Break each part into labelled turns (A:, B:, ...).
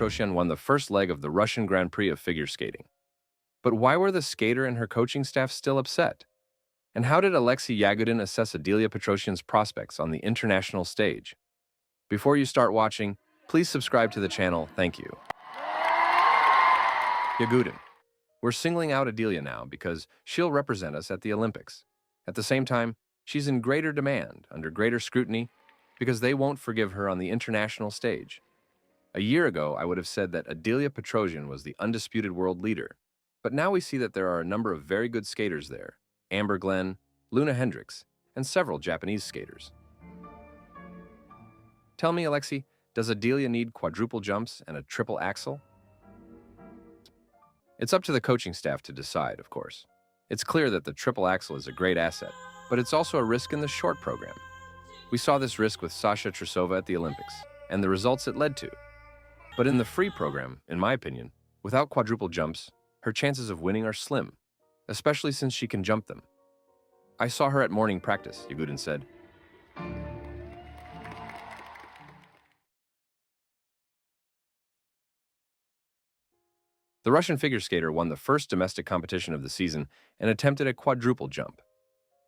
A: Petrosyan won the first leg of the Russian Grand Prix of figure skating. But why were the skater and her coaching staff still upset? And how did Alexei Yagudin assess Adelia Petrosyan's prospects on the international stage? Before you start watching, please subscribe to the channel, thank you. Yagudin. We're singling out Adelia now because she'll represent us at the Olympics. At the same time, she's in greater demand, under greater scrutiny, because they won't forgive her on the international stage. A year ago, I would have said that Adelia Petrosyan was the undisputed world leader. But now we see that there are a number of very good skaters there. Amber Glenn, Luna Hendricks, and several Japanese skaters. Tell me, Alexei, does Adelia need quadruple jumps and a triple axel? It's up to the coaching staff to decide, of course. It's clear that the triple axel is a great asset, but it's also a risk in the short program. We saw this risk with Sasha Trusova at the Olympics, and the results it led to. But in the free program, in my opinion, without quadruple jumps, her chances of winning are slim, especially since she can jump them. I saw her at morning practice, Yagudin said. The Russian figure skater won the first domestic competition of the season and attempted a quadruple jump.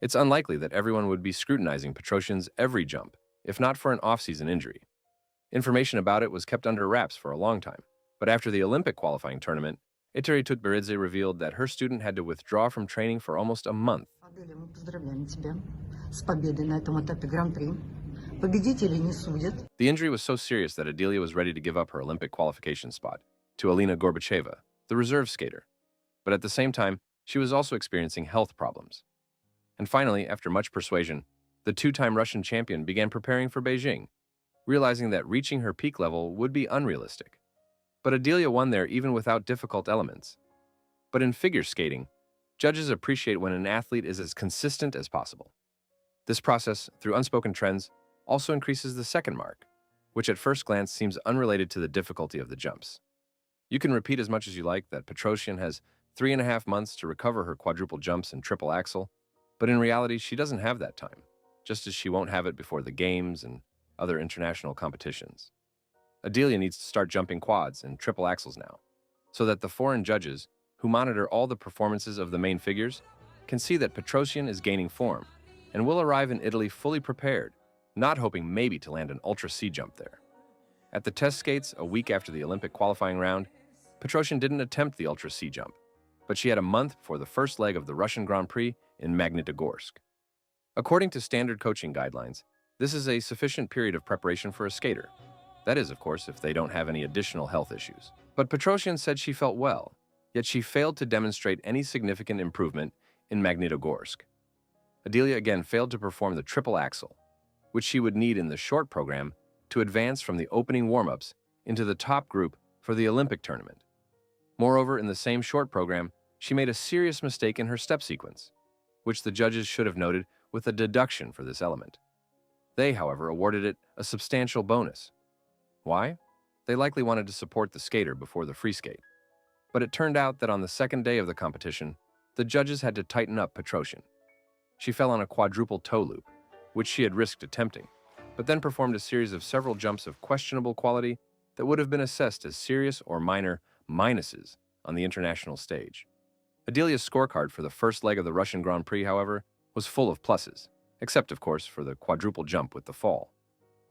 A: It's unlikely that everyone would be scrutinizing Petrosyan's every jump, if not for an off-season injury. Information about it was kept under wraps for a long time, but after the Olympic qualifying tournament, Adelia Petrosyan revealed that her student had to withdraw from training for almost a month. The injury was so serious that Adelia was ready to give up her Olympic qualification spot to Alina Gorbacheva, the reserve skater. But at the same time, she was also experiencing health problems. And finally, after much persuasion, the two-time Russian champion began preparing for Beijing, realizing that reaching her peak level would be unrealistic. But Adelia won there even without difficult elements. But in figure skating, judges appreciate when an athlete is as consistent as possible. This process, through unspoken trends, also increases the second mark, which at first glance seems unrelated to the difficulty of the jumps. You can repeat as much as you like that Petrosyan has 3.5 months to recover her quadruple jumps and triple axel, but in reality, she doesn't have that time, just as she won't have it before the games and other international competitions. Adelia needs to start jumping quads and triple axels now, so that the foreign judges, who monitor all the performances of the main figures, can see that Petrosyan is gaining form and will arrive in Italy fully prepared, not hoping maybe to land an Ultra C jump there. At the test skates a week after the Olympic qualifying round, Petrosyan didn't attempt the Ultra C jump, but she had a month before the first leg of the Russian Grand Prix in Magnitogorsk. According to standard coaching guidelines, this is a sufficient period of preparation for a skater. That is, of course, if they don't have any additional health issues. But Petrosyan said she felt well, yet she failed to demonstrate any significant improvement in Magnitogorsk. Adelia again failed to perform the triple axel, which she would need in the short program to advance from the opening warm-ups into the top group for the Olympic tournament. Moreover, in the same short program, she made a serious mistake in her step sequence, which the judges should have noted with a deduction for this element. They, however, awarded it a substantial bonus. Why? They likely wanted to support the skater before the free skate. But it turned out that on the second day of the competition, the judges had to tighten up Petrosyan. She fell on a quadruple toe loop, which she had risked attempting, but then performed a series of several jumps of questionable quality that would have been assessed as serious or minor minuses on the international stage. Adelia's scorecard for the first leg of the Russian Grand Prix, however, was full of pluses, except, of course, for the quadruple jump with the fall.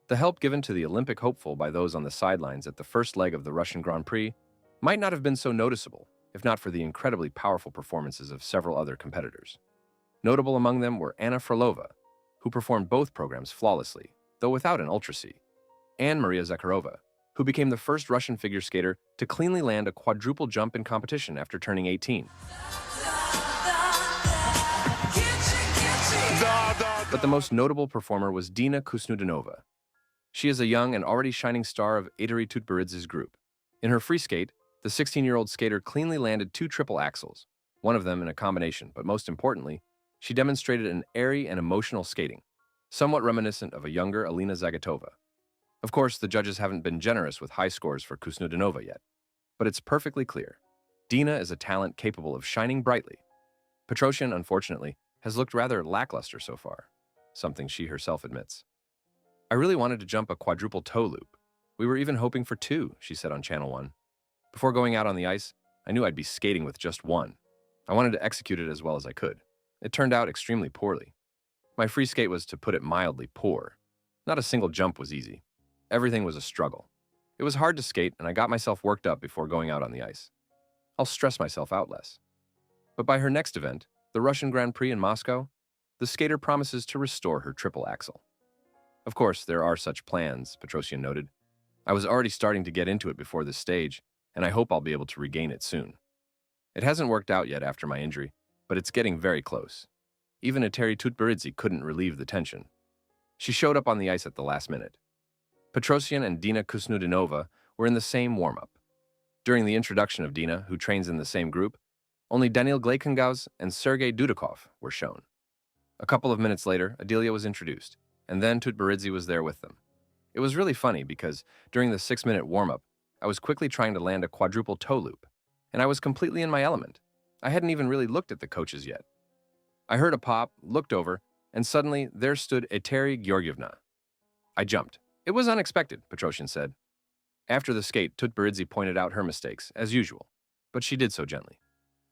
A: The help given to the Olympic hopeful by those on the sidelines at the first leg of the Russian Grand Prix might not have been so noticeable, if not for the incredibly powerful performances of several other competitors. Notable among them were Anna Frolova, who performed both programs flawlessly, though without an Ultra C, and Maria Zakharova, who became the first Russian figure skater to cleanly land a quadruple jump in competition after turning 18. But the most notable performer was Dina Khusnutdinova. She is a young and already shining star of Adelia Petrosyan's group. In her free skate, the 16-year-old skater cleanly landed 2 triple axels, one of them in a combination, but most importantly, she demonstrated an airy and emotional skating, somewhat reminiscent of a younger Alina Zagatova. Of course, the judges haven't been generous with high scores for Khusnutdinova yet, but it's perfectly clear. Dina is a talent capable of shining brightly. Petrosyan, unfortunately, has looked rather lackluster so far, something she herself admits. I really wanted to jump a quadruple toe loop, We were even hoping for two, she said on Channel 1. Before going out on the ice, I knew I'd be skating with just one. I wanted to execute it as well as I could. It turned out extremely poorly. My free skate was, to put it mildly, poor. Not a single jump was easy. Everything was a struggle. It was hard to skate, and I got myself worked up before going out on the ice. I'll stress myself out less. But by her next event, the Russian Grand Prix in Moscow, the skater promises to restore her triple axel. Of course, there are such plans, Petrosyan noted. I was already starting to get into it before this stage, and I hope I'll be able to regain it soon. It hasn't worked out yet after my injury, but it's getting very close. Even Adelia Petrosyan couldn't relieve the tension. She showed up on the ice at the last minute. Petrosyan and Dina Khusnutdinova were in the same warm-up. During the introduction of Dina, who trains in the same group, only Daniil Gleikengaus and Sergei Dudikov were shown. A couple of minutes later, Adelia was introduced, and then Petrosyan was there with them. It was really funny because during the 6-minute warm-up, I was quickly trying to land a quadruple toe loop, and I was completely in my element. I hadn't even really looked at the coaches yet. I heard a pop, looked over, and suddenly there stood Eteri Georgievna. I jumped. It was unexpected, Petrosyan said. After the skate, Petrosyan pointed out her mistakes, as usual, but she did so gently.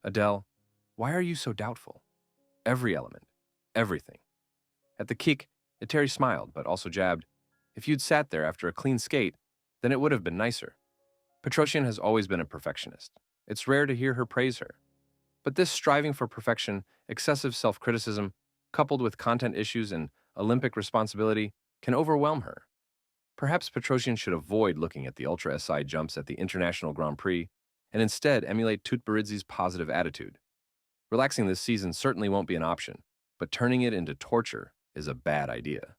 A: Adele, why are you so doubtful? Every element. Everything. At the kick, Eteri smiled, but also jabbed. If you'd sat there after a clean skate, then it would have been nicer. Petrosyan has always been a perfectionist. It's rare to hear her praise her. But this striving for perfection, excessive self-criticism, coupled with content issues and Olympic responsibility, can overwhelm her. Perhaps Petrosyan should avoid looking at the Ultra SI jumps at the International Grand Prix and instead emulate Petrosyan's positive attitude. Relaxing this season certainly won't be an option, but turning it into torture is a bad idea.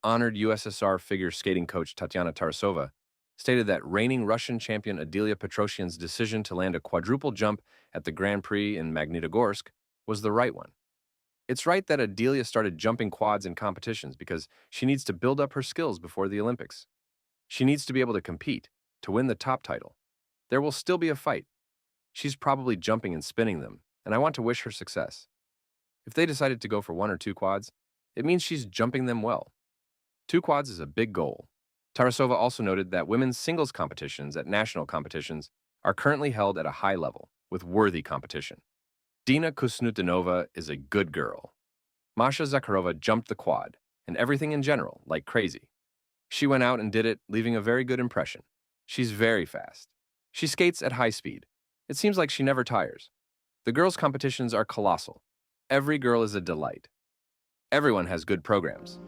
A: Honored USSR figure skating coach Tatyana Tarasova stated that reigning Russian champion Adelia Petrosyan's decision to land a quadruple jump at the Grand Prix in Magnitogorsk was the right one. It's right that Adelia started jumping quads in competitions because she needs to build up her skills before the Olympics. She needs to be able to compete, to win the top title. There will still be a fight. She's probably jumping and spinning them, and I want to wish her success. If they decided to go for 1 or 2 quads, it means she's jumping them well. 2 quads is a big goal. Tarasova also noted that women's singles competitions at national competitions are currently held at a high level, with worthy competition. Dina Khusnutdinova is a good girl. Masha Zakharova jumped the quad, and everything in general, like crazy. She went out and did it, leaving a very good impression. She's very fast. She skates at high speed. It seems like she never tires. The girls' competitions are colossal. Every girl is a delight. Everyone has good programs.